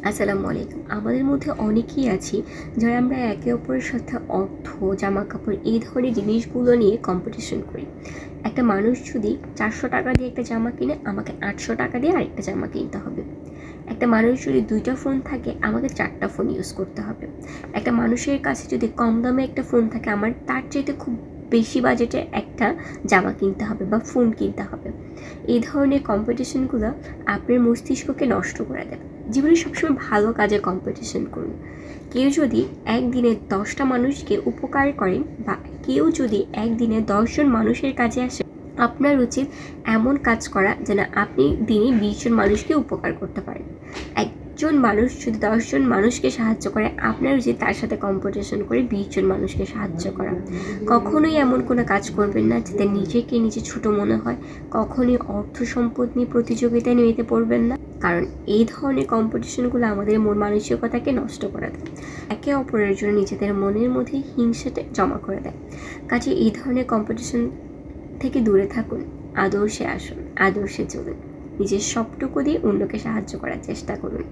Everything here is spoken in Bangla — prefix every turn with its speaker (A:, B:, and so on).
A: আসসালামু আলাইকুম। আমাদের মধ্যে অনেকেই আছি যারা আমরা একে অপরের সাথে অর্থ, জামা কাপড় এই ধরনের জিনিসগুলো নিয়ে কম্পিটিশন করি। একটা মানুষ যদি 400 টাকা দিয়ে একটা জামা কিনে, আমাকে 800 টাকা দিয়ে আরেকটা জামা কিনতে হবে। একটা মানুষ যদি 2টা ফোন থাকে, আমাকে 4টা ফোন ইউজ করতে হবে। একটা মানুষের কাছে যদি কম দামে একটা ফোন থাকে, আমার তার চাইতে খুব বেশি বাজেটে একটা জামা কিনতে হবে বা ফোন কিনতে হবে। এই ধরনের কম্পিটিশনগুলো আপনার মস্তিষ্ককে নষ্ট করে দেবে। জীবনে সবসময় ভালো কাজে কম্পিটিশন করুন। কেউ যদি একদিনে 10টা মানুষকে উপকার করেন বা কেউ যদি একদিনে 10জন মানুষের কাজে আসে, আপনার উচিত এমন কাজ করা যেন আপনি দিনে 20জন মানুষকে উপকার করতে পারেন। একজন মানুষ যদি 10জন মানুষকে সাহায্য করে, আপনার উচিত তার সাথে কম্পিটিশন করে 20জন মানুষকে সাহায্য করা। কখনোই এমন কোনো কাজ করবেন না যাতে নিজেকে নিজে ছোট মনে হয়। কখনোই অর্থ সম্পদ নিয়ে প্রতিযোগিতায় নেমে পড়বেন না, কারণ এই ধরনের কম্পিটিশনগুলো আমাদের মন মানসিকতাকে নষ্ট করে দেয়। একে অপরের জন্য নিজেদের মনের মধ্যে হিংসাটা জমা করে দেয়। কাজে এই ধরনের কম্পিটিশন থেকে দূরে থাকুন, আদর্শে আসুন, আদর্শে চলুন, নিজের সবটুকু দিয়ে অন্যকে সাহায্য করার চেষ্টা করুন।